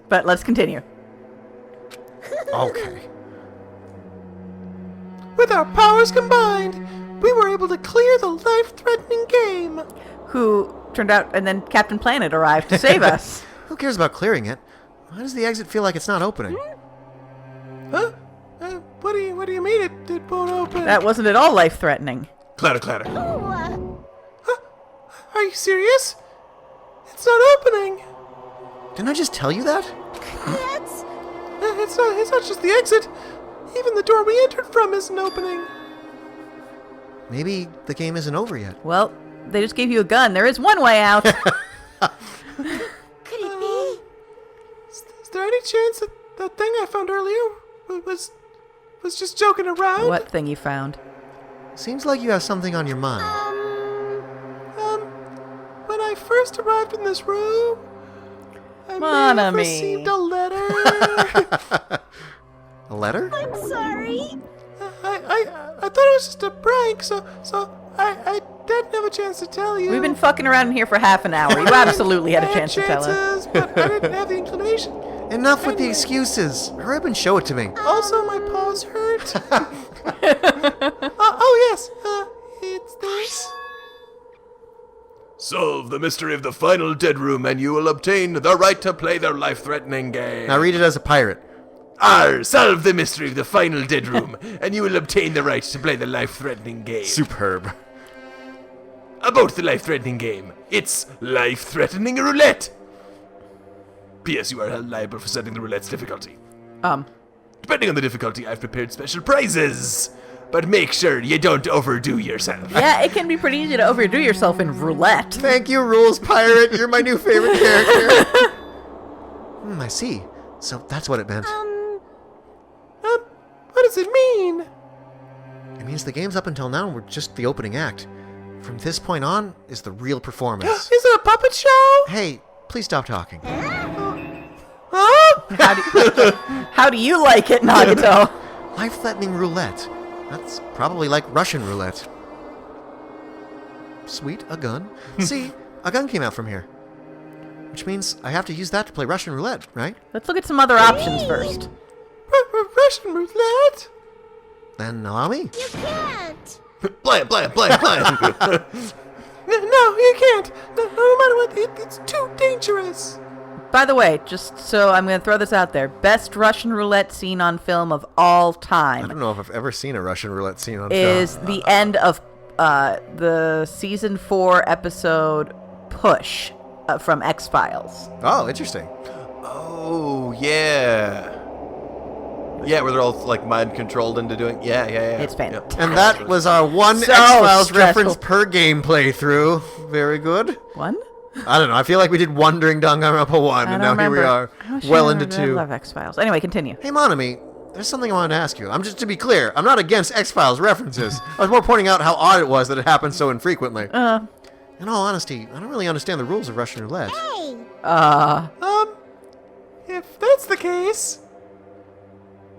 But let's continue. Okay. With our powers combined, we were able to clear the life-threatening game. Who turned out, and then Captain Planet arrived to save us. Who cares about clearing it? Why does the exit feel like it's not opening? Huh? What do you mean it won't open? That wasn't at all life-threatening. Clatter, clatter. Huh? Are you serious? It's not opening. Didn't I just tell you that? It's not just the exit. Even the door we entered from isn't opening. Maybe the game isn't over yet. Well, they just gave you a gun. There is one way out. Could it be? Is there any chance that thing I found earlier was just joking around? What thing you found? Seems like you have something on your mind. When I first arrived in this room, I may have received a letter. A letter? I'm sorry. I thought it was just a prank, so I didn't have a chance to tell you. We've been fucking around in here for half an hour. You absolutely had a chance to tell us. But I didn't have the inclination. Enough with the excuses. Hurry up and show it to me. Also, my paws hurt. Oh yes, it's this. Solve the mystery of the final dead room and you will obtain the right to play their life-threatening game. Now read it as a pirate. Solve the mystery of the final dead room and you will obtain the right to play the life-threatening game. Superb. About the life-threatening game. It's life-threatening roulette. P.S. You are held liable for setting the roulette's difficulty. Depending on the difficulty, I've prepared special prizes. But make sure you don't overdo yourself. Yeah, it can be pretty easy to overdo yourself in roulette. Thank you, Rules Pirate. You're my new favorite character. I see. So that's what it meant. What does it mean? It means the games up until now were just the opening act. From this point on is the real performance. Is it a puppet show? Hey, please stop talking. Huh? How do you like it, Nagato? Life-threatening roulette. That's probably like Russian roulette. Sweet, a gun. See, a gun came out from here. Which means I have to use that to play Russian roulette, right? Let's look at some other options first. Russian roulette? Then allow me. You can't. Play it. No, you can't. No matter what, it's too dangerous. By the way, just so I'm going to throw this out there, best Russian roulette scene on film of all I time don't know if I've ever seen a Russian roulette scene on is film. the end of the season 4 episode Push from X-Files. Oh, interesting. Oh, yeah. Yeah, where they're all like mind controlled into doing. Yeah. It's fantastic. And that was our one So X-Files stressful. reference per game playthrough. Very good. One? I don't know. I feel like we did one during Danganronpa 1, and now here we are, well into 2. I love X-Files. Anyway, continue. Hey, Monami, there's something I wanted to ask you. I'm just to be clear, I'm not against X-Files references. I was more pointing out how odd it was that it happened so infrequently. In all honesty, I don't really understand the rules of Russian roulette. Hey. If that's the case,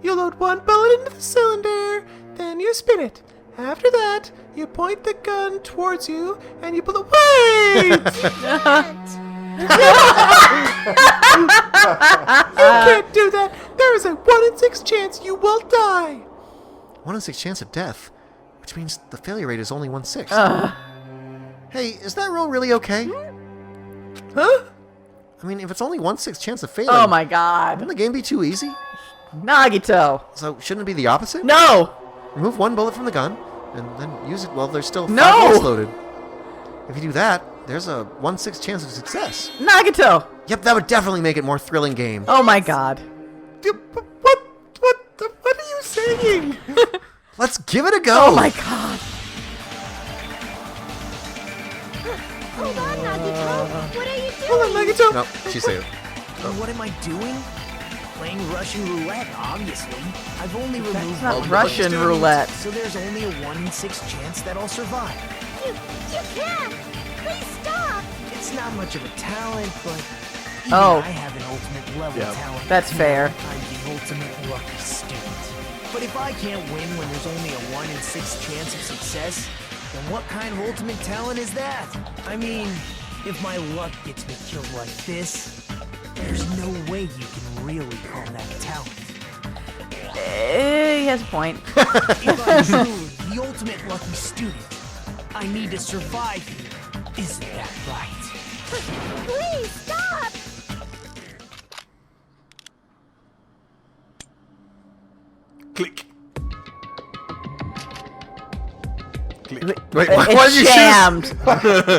you load one bullet into the cylinder, then you spin it. After that, you point the gun towards you, and you pull it. Wait! You can't do that. There is a 1 in 6 chance you will die. 1 in 6 chance of death, which means the failure rate is only 1/6. Hey, is that rule really okay? Huh? I mean, if it's only 1/6 chance of failing, Oh my god. wouldn't the game be too easy? Nagito. So shouldn't it be the opposite? No! Remove one bullet from the gun, and then use it while there's still 5 No! bullets loaded. If you do that, there's a 1/6 chance of success. Nagito! Yep, that would definitely make it a more thrilling game. Oh my god. What are you saying? Let's give it a go! Oh my god. Hold on, Nagito. What are you doing? Hold on, Nagato. No, she said it. What am I doing? Playing Russian roulette, obviously. I've only removed That's all not the Russian buttons, roulette. so there's only a 1 in 6 chance that I'll survive. You can't. Please stop. It's not much of a talent, but even Oh. I have an ultimate level talent. That's fair. I'm the ultimate lucky student. But if I can't win when there's only a 1 in 6 chance of success, then what kind of ultimate talent is that? I mean, if my luck gets me killed like this, there's no way think you can really call that talent. He has a point. If I'm truly the ultimate lucky student, I need to survive here. Isn't that right? Please stop! Click. Click. Wait, It why did you jammed.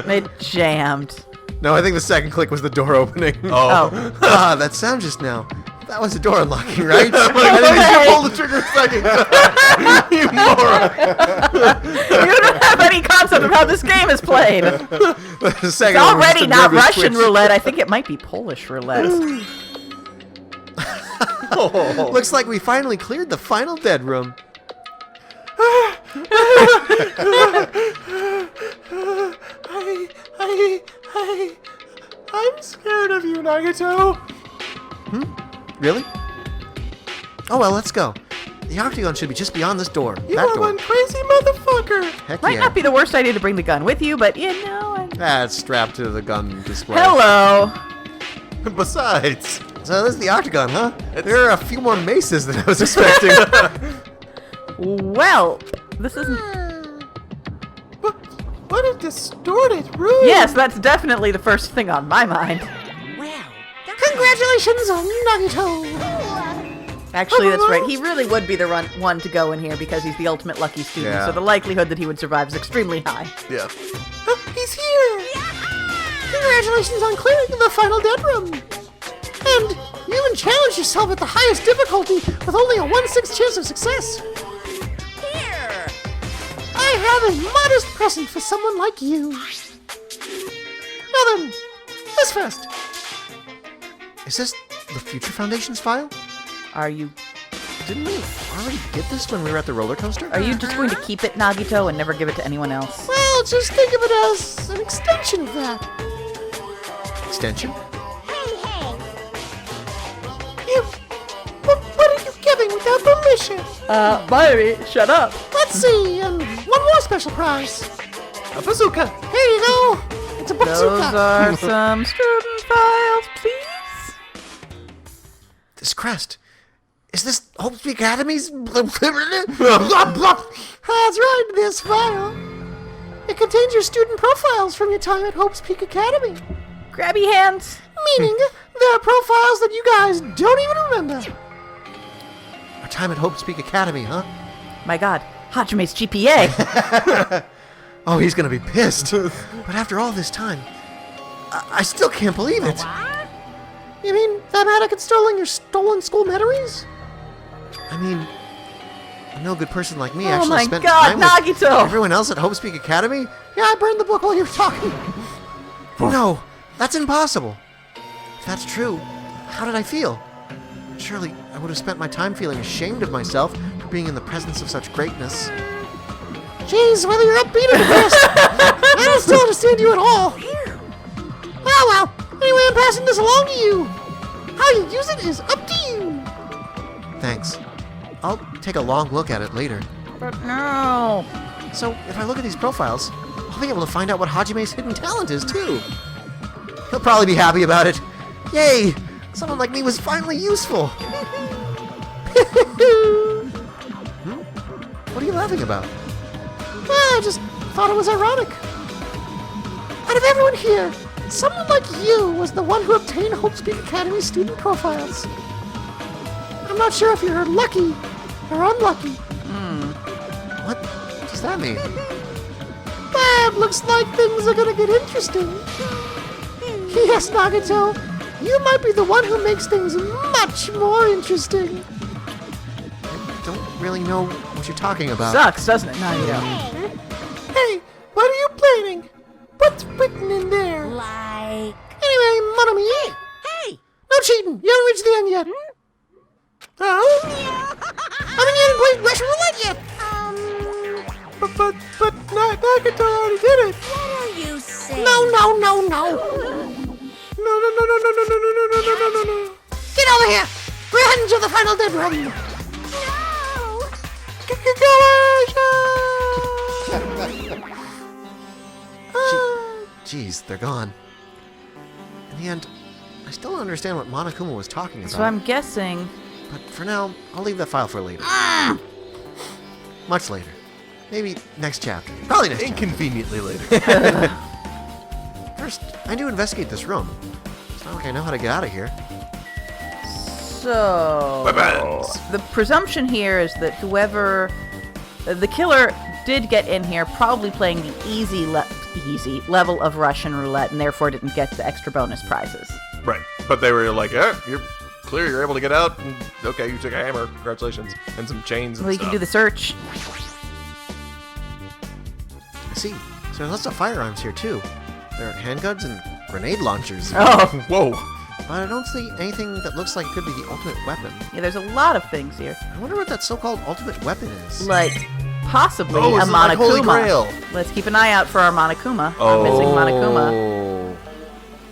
It jammed. No, I think the second click was the door opening. Oh. Ah, that sound just now. That was the door unlocking, right? I didn't you pull the trigger a second time. You moron. You don't have any concept of how this game is played. It's The second one was just already a not nervous Russian twitch. roulette. I think it might be Polish roulette. Looks like we finally cleared the final dead room. I'm scared of you, Nagato. Really? Oh well, let's go. The octagon should be just beyond this door. You that are door. one crazy motherfucker. Heck Might yeah. not be the worst idea to bring the gun with you, but you know. It's strapped to the gun display. Hello. Besides, So this is the octagon, huh? There are a few more maces than I was expecting. Well, this isn't. What a distorted room. Yes, that's definitely the first thing on my mind. Wow. Congratulations on Nagato. Actually, that's right. He really would be the one to go in here because he's the ultimate lucky student. Yeah. So the likelihood that he would survive is extremely high. yeah. He's here. Congratulations on clearing the final dead room. And you even challenged yourself at the highest difficulty with only a 1/6 chance of success. Here! I have a modest present for someone like you. Now then, this first. Is this the Future Foundation's file? Are you? Didn't we already get this when we were at the roller coaster? Are you just going to keep it, Nagito, and never give it to anyone else? Well, just think of it as an extension of that. Extension? Hey, hey! You. What are you giving without permission? Myri, shut up. Let's see, and one more special prize. A bazooka. Here you go. It's a Those bazooka. are some student files, please. This crest. Is this Hope Academy's? That's right, this file. It contains your student profiles from your time at Hope's Peak Academy. Grabby hands. Meaning, there are profiles that you guys don't even remember. Our time at Hope Peak Academy, huh? My God, Hajime's GPA. Oh, he's gonna be pissed. But after all this time, I still can't believe it. You mean Thematic had stolen your stolen school memories? I mean, a no good person like me Oh actually my spent God, time with Nagito. everyone else at Hope Peak Academy? Yeah, I burned the book while you were talking. No, that's impossible. If that's true, how did I feel? Surely I would have spent my time feeling ashamed of myself for being in the presence of such greatness. Jeez, whether you're upbeat or depressed, I don't still understand you at all. Well, anyway, I'm passing this along to you. How you use it is up to you. Thanks. I'll take a long look at it later. But no. So, if I look at these profiles, I'll be able to find out what Hajime's hidden talent is, too. He'll probably be happy about it. Yay! Someone like me was finally useful. What are you laughing about? Well, I just thought it was ironic. Out of everyone here, someone like you was the one who obtained Hope's Peak Academy student profiles. I'm not sure if you're lucky or unlucky. What does that mean? But looks like things are gonna get interesting. Yes, Nagato, you might be the one who makes things much more interesting. I don't really know what you're talking about. Sucks, doesn't it, Nagito? Hey, what are you planning? What's written in there? Like... Anyway, Monomi, Hey! no cheating. You haven't reached the end yet. Oh? I mean, you haven't played Russian roulette yet. But Nagato already did it. What are you saying? No. No. Get over here. We're heading to the final dead room. No! Jeez, they're gone. In the end, I still don't understand what Monokuma was talking about. So I'm guessing... But for now, I'll leave that file for later. Much later. Maybe next chapter. Probably next chapter. Inconveniently later. First, I need to investigate this room. It's not like I know how to get out of here. So... Weapons! The presumption here is that whoever... The killer did get in here probably playing the easy level of Russian roulette and therefore didn't get the extra bonus prizes. Right. But they were like, you're clear, you're able to get out. And, okay, you took a hammer. Congratulations. And some chains and Well, you stuff. can do the search. I see. So there's lots of firearms here, too. There are handguns and grenade launchers. Oh, Whoa. But I don't see anything that looks like it could be the ultimate weapon. yeah, there's a lot of things here. I wonder what that so-called ultimate weapon is. Like, possibly Oh, a is it like Holy Monokuma. Grail? Let's keep an eye out for our Monokuma. Our missing Monokuma.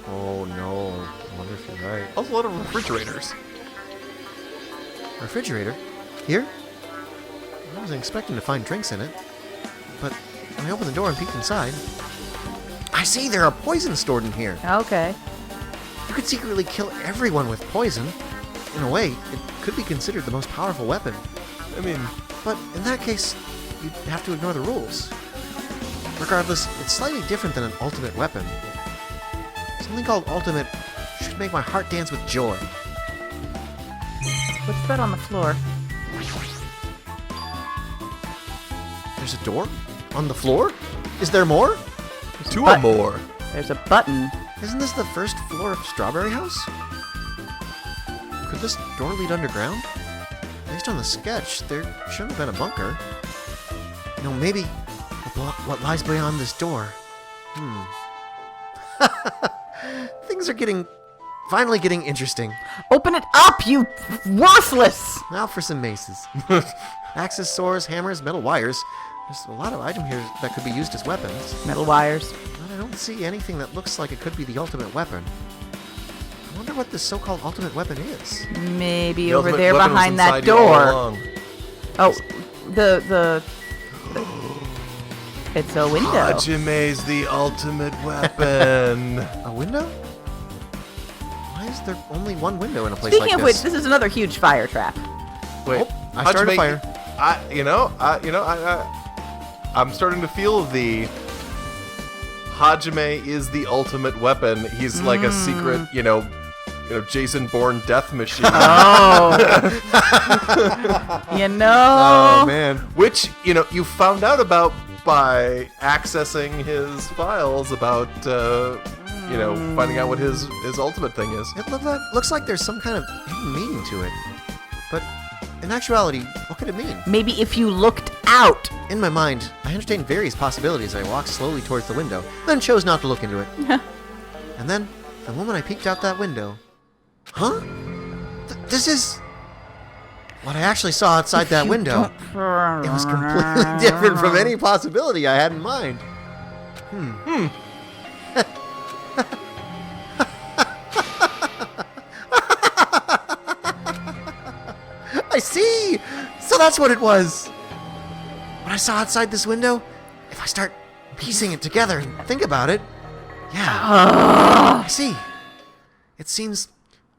Oh, no. I wonder if you're right. Also a lot of refrigerators. Refrigerator? Here? I wasn't expecting to find drinks in it. But when I opened the door and peeked inside, I see there are poisons stored in here. Okay. You could secretly kill everyone with poison. In a way, it could be considered the most powerful weapon. I mean, But in that case, you'd have to ignore the rules. Regardless, it's slightly different than an ultimate weapon. Something called ultimate should make my heart dance with joy. What's that on the floor? There's a door? On the floor? Is there more? two or But- more. There's a button. Isn't this the first floor of Strawberry House? Could this door lead underground? Based on the sketch, there shouldn't have been a bunker. No, maybe what lies beyond this door. Things are finally getting interesting. Open it up, you worthless! Now for some maces. Axes, swords, hammers, metal wires. There's a lot of item here that could be used as weapons. Metal wires. But I don't see anything that looks like it could be the ultimate weapon. I wonder what this so-called ultimate weapon is. Maybe The over ultimate there weapon was behind that inside you all door. along. Oh, the it's a window. Hajime's the ultimate weapon. A window? Why is there only one window in a place Speaking like of which, this? this is another huge fire trap. Wait, Oh, I started a fire. I'm starting to feel the Hajime is the ultimate weapon. He's like a secret, Jason Bourne death machine. Oh, you know. Oh, man. Which, you found out about by accessing his files about, finding out what his ultimate thing is. It looks like there's some kind of hidden meaning to it. But in actuality, what could it mean? Maybe if you looked out. In my mind, I entertained various possibilities as I walked slowly towards the window, then chose not to look into it. And then, the moment I peeked out that window... Huh? This is... What I actually saw outside that window. It was completely different from any possibility I had in mind. I see! So that's what it was! What I saw outside this window, if I start piecing it together and think about it, yeah, I see. It seems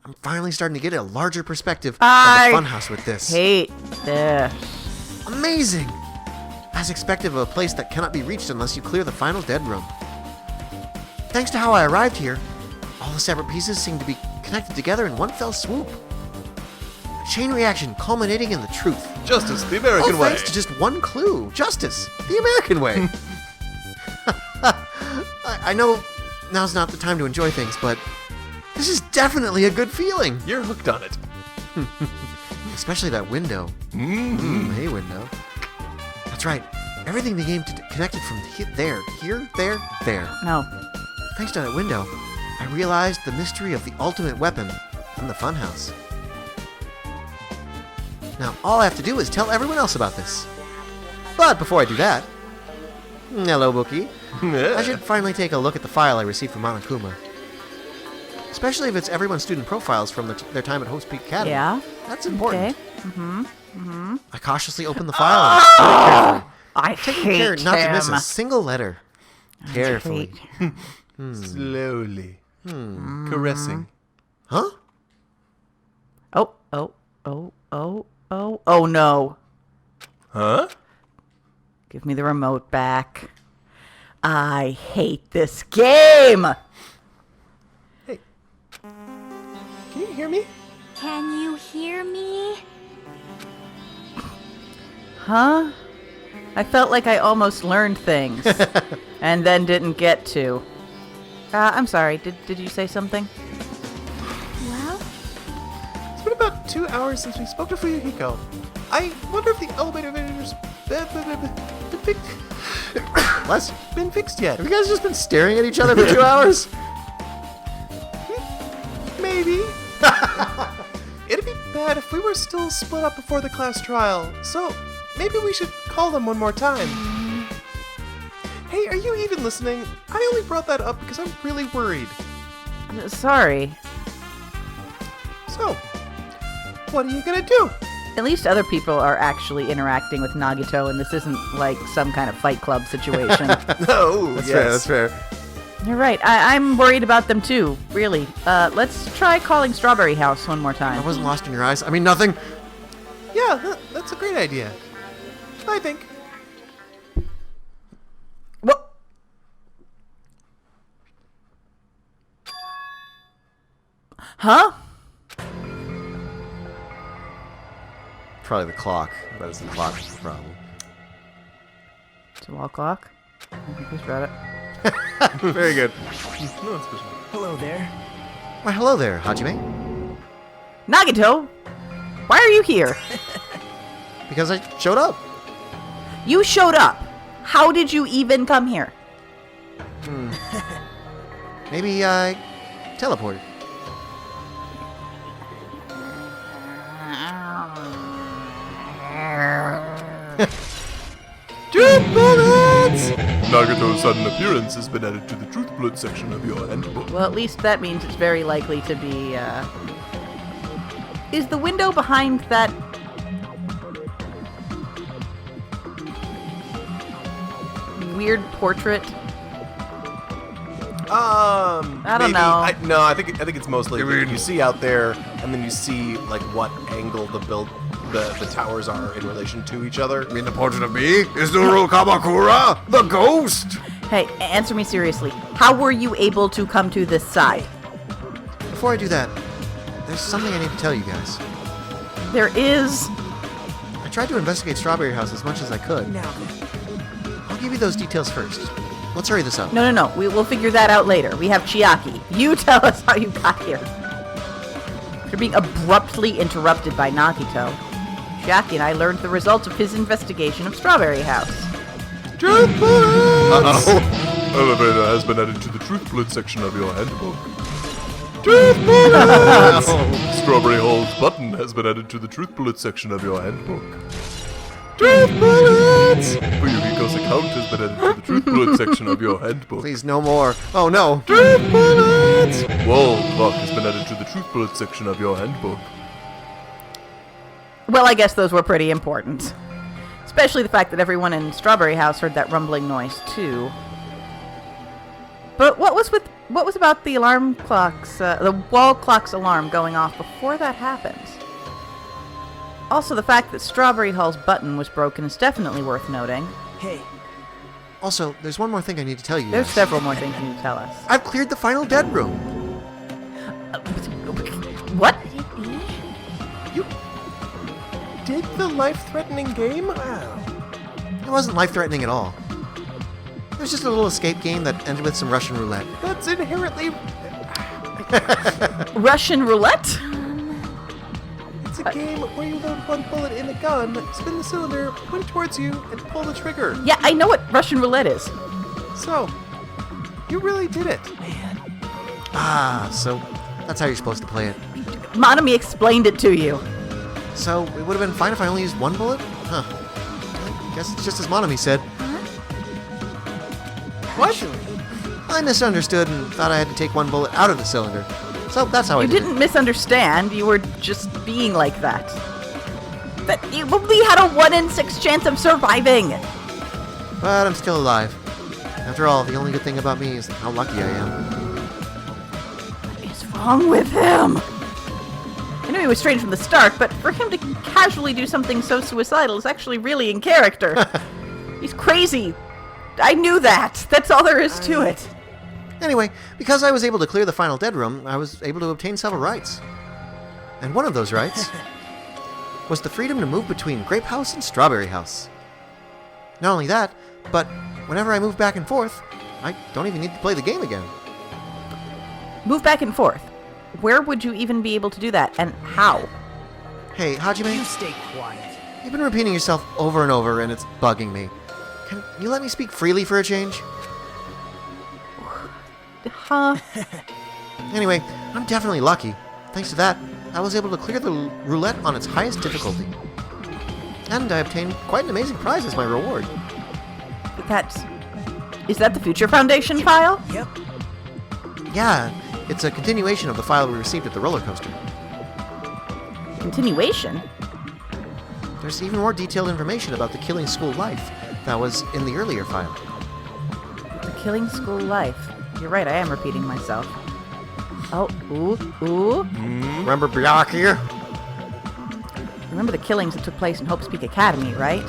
I'm finally starting to get a larger perspective I of the funhouse with this. Hate this. Amazing! As expected of a place that cannot be reached unless you clear the final dead room. Thanks to how I arrived here, all the separate pieces seem to be connected together in one fell swoop. A chain reaction culminating in the truth. Justice, the American All way. thanks to just one clue. Justice. The American way. I know now's not the time to enjoy things, but this is definitely a good feeling. You're hooked on it. Especially that window. Hey, window. That's right. Everything in the game connected from there, there. No. Thanks to that window, I realized the mystery of the ultimate weapon in the funhouse. Now, all I have to do is tell everyone else about this. But before I do that... Hello, Bookie. I should finally take a look at the file I received from Monokuma. Especially if it's everyone's student profiles from their time at Host Peak Academy. Yeah? That's important. Okay. I cautiously opened the file and read it carefully. I Taking hate care not to miss him. a single letter. Carefully. Hate- Slowly. Caressing. Huh? Oh no. Huh? Give me the remote back. I hate this game! Hey. Can you hear me? Can you hear me? Huh? I felt like I almost learned things. And then didn't get to. I'm sorry, did you say something? Well, It's been about 2 hours since we spoke to Fuyuhiko. I wonder if the elevator has Les, been fixed yet. have you guys just been staring at each other for 2 hours? Maybe. It'd be bad if we were still split up before the class trial, so maybe we should call them one more time. Hey, are you even listening? I only brought that up because I'm really worried. Sorry. So, what are you gonna do? At least other people are actually interacting with Nagito, and this isn't like some kind of Fight Club situation. Oh, That's fair, that's fair. You're right. I'm worried about them too, really. Let's try calling Strawberry House one more I time. wasn't lost in your eyes. I mean, nothing. Yeah, that's a great idea. I think. What? Huh? Probably the clock. That is the clock's problem. It's a wall clock. Who's brought it? Very good. No, it's good. Hello there. Why, hello there, Hajime. Nagito! Why are you here? Because I showed up. You showed up. How did you even come here? Maybe I teleported. Truth bullets! Nagato's sudden appearance has been added to the Truth Bullet section of your handbook. Well, at least that means it's very likely to be, Is the window behind that... weird portrait? I don't know. I think it's mostly you see out there, and then you see like what angle the towers are in relation to each other. You mean the portrait of me? Is Zuru Kamakura the ghost? Hey, answer me seriously. How were you able to come to this side? Before I do that, there's something I need to tell you guys. There is... I tried to investigate Strawberry House as much as I could. Now then. I'll give you those details first. Let's hurry this up. No. We'll figure that out later. We have Chiaki. You tell us how you got here. You're being abruptly interrupted by Nagito. Chiaki and I learned the results of his investigation of Strawberry House. Truth bullets! Elevator has been added to the Truth Bullet section of your handbook. Truth bullets! Strawberry Hall's button has been added to the Truth Bullet section of your handbook. Truth bullets! Fuyuhiko's account has been added to the Truth Bullet section of your handbook. Please, no more. Oh, no. Truth bullets! Wall clock has been added to the Truth Bullet section of your handbook. Well, I guess those were pretty important. Especially the fact that everyone in Strawberry House heard that rumbling noise, too. But what was about the alarm clocks, the wall clock's alarm going off before that happened? Also, the fact that Strawberry Hall's button was broken is definitely worth noting. Hey, Also, there's one more thing I need to tell you There's guys. several more things you need to tell us. I've cleared the final dead room. What? could it be? You did the life-threatening game? wow. It wasn't life-threatening at all. It was just a little escape game that ended with some Russian roulette. That's inherently... Russian roulette? It's a game where you load one bullet in a gun, spin the cylinder, point towards you, and pull the trigger. Yeah, I know what Russian roulette is. So, you really did it. Ah, so that's how you're supposed to play it. Monami explained it to you. So it would have been fine if I only used one bullet? Huh. I guess it's just as Monami said. What? I misunderstood and thought I had to take one bullet out of the cylinder. So that's how I You did didn't misunderstand. You were just being like that. But we had a 1 in 6 chance of surviving. it. But I'm still alive. After all, the only good thing about me is how lucky I am. What is wrong wrong with him? I knew he was strange from the start, but for him to casually do something so suicidal is actually really in character. He's crazy. I knew that. That's all there is to it. Anyway, because I was able to clear the final dead room, I was able to obtain several rights. And one of those rights was the freedom to move between Grape House and Strawberry House. Not only that, but whenever I move back and forth, I don't even need to play the game again. Move back and forth. Where would you even be able to do that, and how? Hey, You Hajime, stay quiet. you've been repeating yourself over and over, and it's bugging me. Can you let me speak freely for a change? Huh? Anyway, I'm definitely lucky. Thanks to that, I was able to clear the roulette on its highest difficulty. And I obtained quite an amazing prize as my reward. Is that the Future Foundation file? Yep. Yeah, it's a continuation of the file we received at the roller coaster. Continuation? There's even more detailed information about the Killing School life that was in the earlier file. The Killing School life. You're right, I am repeating myself. Oh, ooh. Remember Byakuya? Remember the killings that took place in Hope's Peak Academy, right?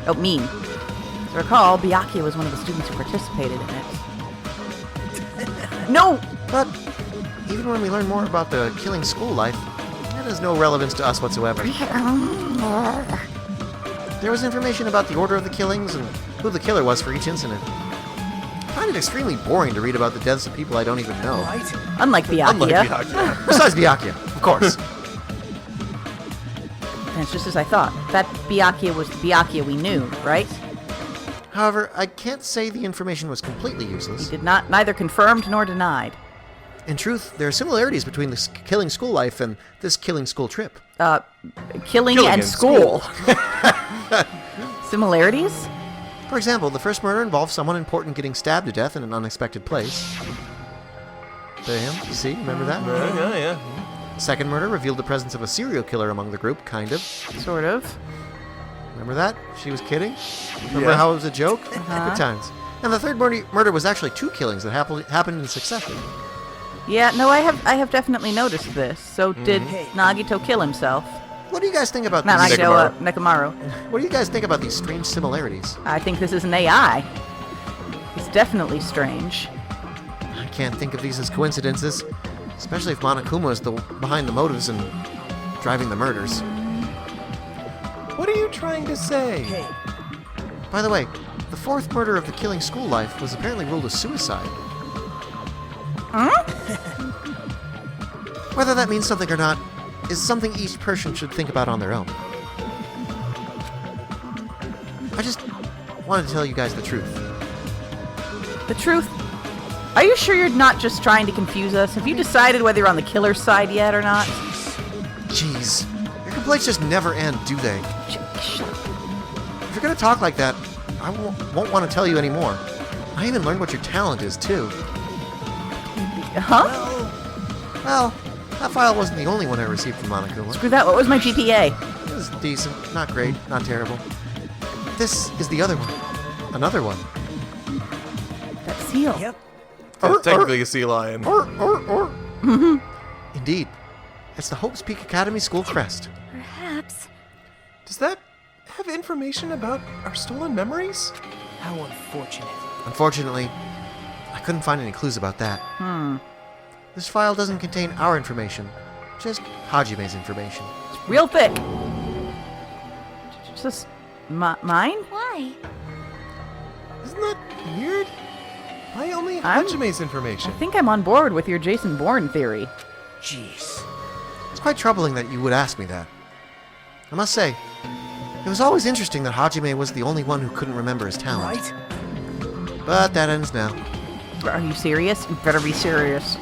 Oh, mean. As I recall, Byakuya was one of the students who participated in it. No! But even when we learn more about the Killing School life, that has no relevance to us whatsoever. There was information about the order of the killings and who the killer was for each incident. I find it extremely boring to read about the deaths of people I don't even know. Right? Unlike Byakuya. Unlike Byakuya. Besides Byakuya, of course. And it's just as I thought. That Byakuya was the Byakuya we knew, right? However, I can't say the information was completely useless. He did not, neither confirmed nor denied. In truth, there are similarities between the Killing School life and this Killing School trip. Killing Killing and in school. Similarities? For example, the first murder involved someone important getting stabbed to death in an unexpected place. Bam, you see? Remember that? Yeah. Second murder revealed the presence of a serial killer among the group, kind of. Sort of. Remember that? She was kidding? Remember Yeah. how it was a joke? Good times. And the third murder was actually two killings that happened in succession. Yeah, no, I have definitely noticed this. So did Nagito kill himself? What do you guys think about Not these? Nagito, Nekomaru. What do you guys think about these strange similarities? I think this is an AI. It's definitely strange. I can't think of these as coincidences, especially if Monokuma is behind the motives and driving the murders. What are you trying to say? Hey, By the way, the fourth murder of the Killing School life was apparently ruled a suicide. Whether that means something or not is something each person should think about on their own. I just wanted to tell you guys the truth. The truth? Are you sure you're not just trying to confuse us? Have you decided whether you're on the killer's side yet or not? Jeez, your complaints just never end, do they? Shut up. If you're gonna talk like that, I won't want to tell you anymore. I even learned what your talent is, too. Huh? Well, that file wasn't the only one I received from Monokuma. Screw that. What was my GPA? It was decent, not great, not terrible. This is the other one. Another one. That seal. yep. It's technically a sea lion. Indeed. It's the Hope's Peak Academy School crest. Perhaps. Does that have information about our stolen memories? How unfortunate. Unfortunately, I couldn't find any clues about that. This file doesn't contain our information, just Hajime's information. It's real thick. Just mine? Why? Isn't that weird? Why only I'm- Hajime's I information? think I'm on board with your Jason Bourne theory. Jeez. It's quite troubling that you would ask me that. I must say, it was always interesting that Hajime was the only one who couldn't remember his talent. Right? But that ends now. Are you serious? You better be serious.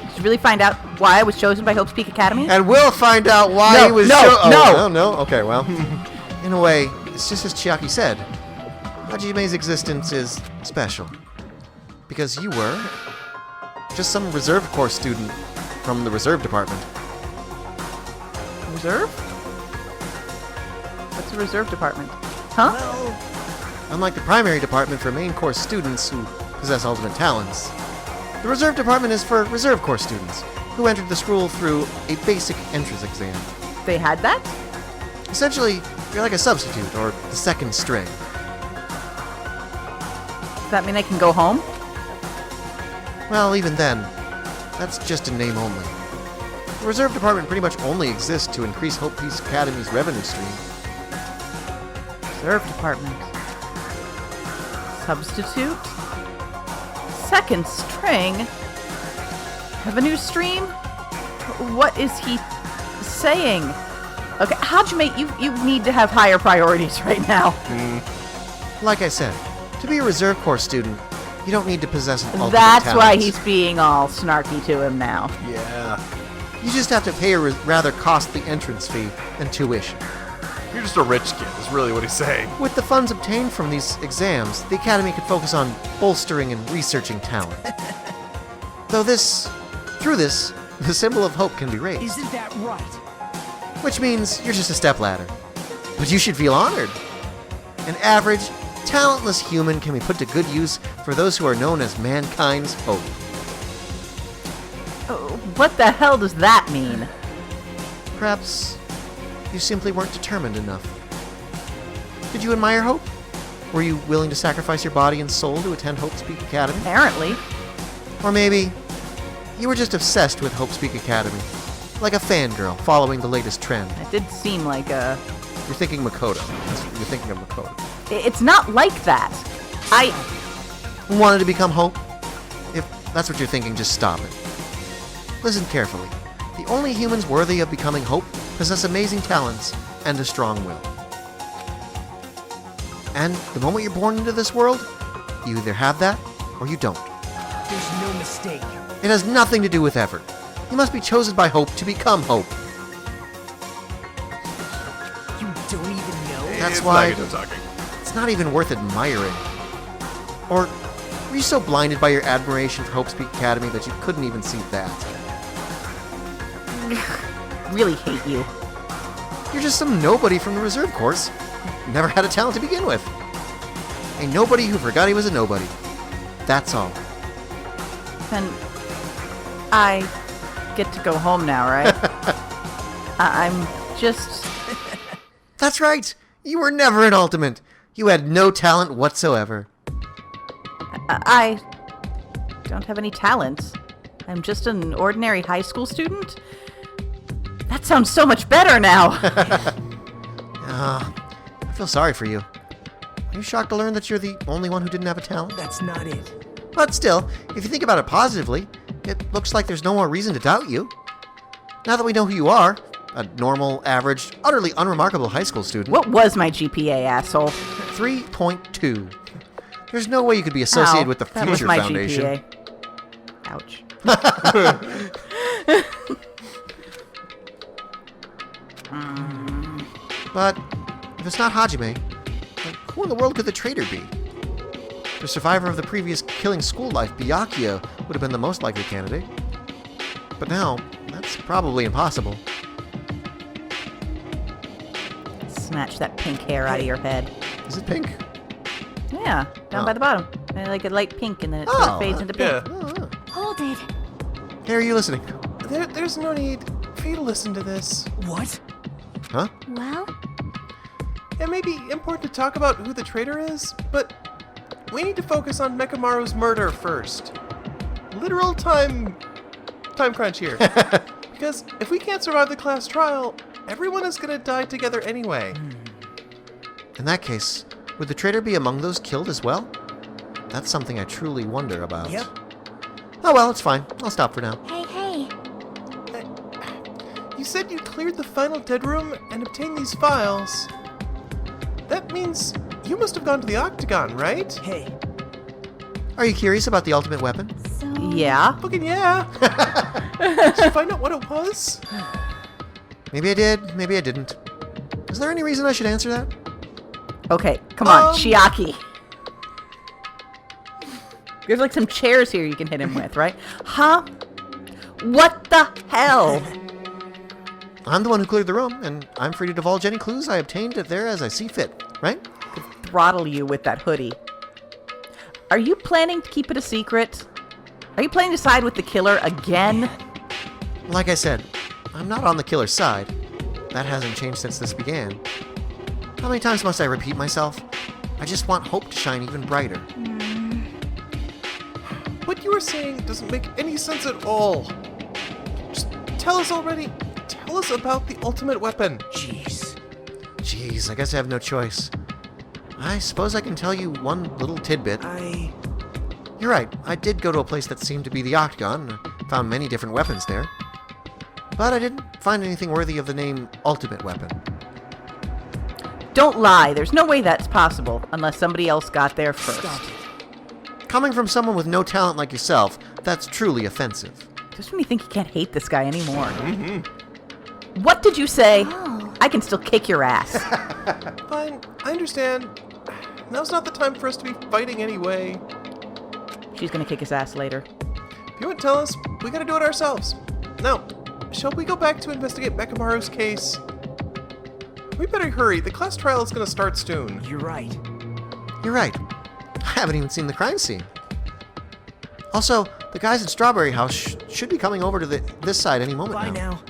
Did you really find out why I was chosen by Hope's Peak Academy? And we'll find out why No, he was no, no! no. Okay, well, in a way, it's just as Chiaki said. Hajime's existence is special. Because you were just some reserve corps student from the reserve department. Reserve? What's the reserve department? Huh? Well, Unlike the primary department for main course students who possess ultimate talents, the reserve department is for reserve corps students, who entered the school through a basic entrance exam. They had that? Essentially, you're like a substitute, or the second string. Does that mean I can go home? Well, even then, that's just a name only. The Reserve Department pretty much only exists to increase Hope Peace Academy's revenue stream. Reserve Department. Substitute? Second string? Revenue stream? What is he saying? Okay, Hajime, you need to have higher priorities right now. Like I said, to be a Reserve Corps student, you don't need to possess an ultimate That's why talent. he's being all snarky to him now. Yeah. You just have to pay a rather costly entrance fee and tuition. You're just a rich kid, is really what he's saying. With the funds obtained from these exams, the Academy could focus on bolstering and researching talent. Through this, the symbol of hope can be raised. Isn't that right? Which means you're just a stepladder. But you should feel honored. An average, talentless human can be put to good use for those who are known as mankind's hope. What the hell does that mean? Perhaps you simply weren't determined enough. Did you admire Hope? Were you willing to sacrifice your body and soul to attend Hope Speak Academy? Apparently. Or maybe you were just obsessed with Hope Speak Academy, like a fangirl following the latest trend. It did seem like a... You're thinking Makoto. You're thinking of Makoto. It's not like that. Wanted to become Hope? If that's what you're thinking, just stop it. Listen carefully. The only humans worthy of becoming Hope possess amazing talents and a strong will. And the moment you're born into this world, you either have that or you don't. There's no mistake. It has nothing to do with effort. You must be chosen by Hope to become Hope. You don't even know? That's It's why Nagato talking. it's not even worth admiring. Or were you so blinded by your admiration for Hope Speak Academy that you couldn't even see that? really hate you. You're just some nobody from the Reserve Corps. Never had a talent to begin with. A nobody who forgot he was a nobody. That's all. Then I get to go home now, right? I'm just... That's right! You were never an ultimate. You had no talent whatsoever. I don't have any talent. I'm just an ordinary high school student? That sounds so much better now! I feel sorry for you. Are you shocked to learn that you're the only one who didn't have a talent? That's not it. But still, if you think about it positively, it looks like there's no more reason to doubt you. Now that we know who you are, a normal, average, utterly unremarkable high school student. What was my GPA, asshole? 3.2. There's no way you could be associated Ow, with the that was Future my Foundation. GPA. Ouch. But if it's not Hajime, then who in the world could the traitor be? The survivor of the previous killing school life, Byakuya, would have been the most likely candidate. But now, that's probably impossible. Snatch that pink hair out of your head. Is it pink? Yeah, down Oh. by the bottom. And like a light pink, and then it sort Oh, of fades into pink. Yeah. Oh, Hold it. hey, are you listening? There's no need for you to listen to this. What? Huh? Well, It may be important to talk about who the traitor is, but we need to focus on Mekamaru's murder first. Literal time crunch here. Because if we can't survive the class trial, everyone is gonna die together anyway. In that case, would the traitor be among those killed as well? That's something I truly wonder about. Yep. Oh well, it's fine. I'll stop for now. hey. You said you cleared the final dead room and obtained these files. That means you must have gone to the Octagon, right? Hey, Are you curious about the ultimate weapon? So, Yeah? Fucking yeah. Did you find out what it was? Maybe I did, maybe I didn't. Is there any reason I should answer that? Okay, come on, Um, Chiaki. There's like some chairs here you can hit him with, right? Huh? What the hell? I'm the one who cleared the room, and I'm free to divulge any clues I obtained there as I see fit, right? Throttle you with that hoodie. Are you planning to keep it a secret? Are you planning to side with the killer again? Like I said, I'm not on the killer's side. That hasn't changed since this began. How many times must I repeat myself? I just want hope to shine even brighter. What you were saying doesn't make any sense at all. Just tell us already. Tell us about the ultimate weapon. Jeez, I guess I have no choice. I suppose I can tell you one little tidbit. You're right, I did go to a place that seemed to be the Octagon, found many different weapons there. But I didn't find anything worthy of the name Ultimate Weapon. Don't lie. There's no way that's possible unless somebody else got there first. Coming from someone with no talent like yourself, that's truly offensive. Just when you think you can't hate this guy anymore. What did you say? I can still kick your ass. Fine, I understand. Now's not the time for us to be fighting anyway. She's gonna kick his ass later. If you won't tell us, we gotta do it ourselves. Now, shall we go back to investigate Mekamaru's case? We better hurry. The class trial is gonna start soon. You're right. You're right. I haven't even seen the crime scene. Also, the guys in Strawberry House should be coming over to this side any moment Bye now.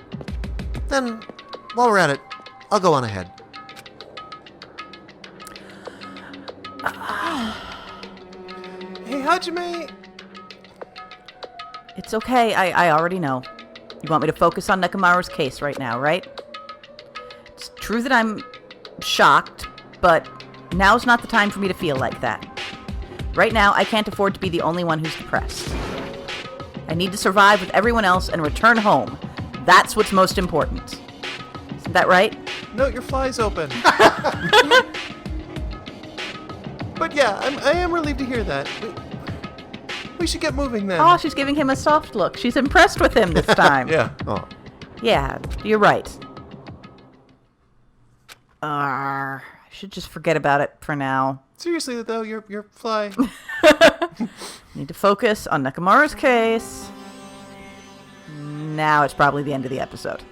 Then, while we're at it, I'll go on ahead. Hey, Hajime. It's okay. I already know. You want me to focus on Nekamaru's case right now, right? It's true that I'm shocked, but now's not the time for me to feel like that. Right now, I can't afford to be the only one who's depressed. I need to survive with everyone else and return home. That's what's most important. Isn't that right? No, your fly's open. But yeah, I am relieved to hear that. We should get moving then. Oh, she's giving him a soft look. She's impressed with him this time. Yeah. Oh. Yeah, you're right. I should just forget about it for now. Seriously though, your fly. Need to focus on Nekamaru's case. Now it's probably the end of the episode.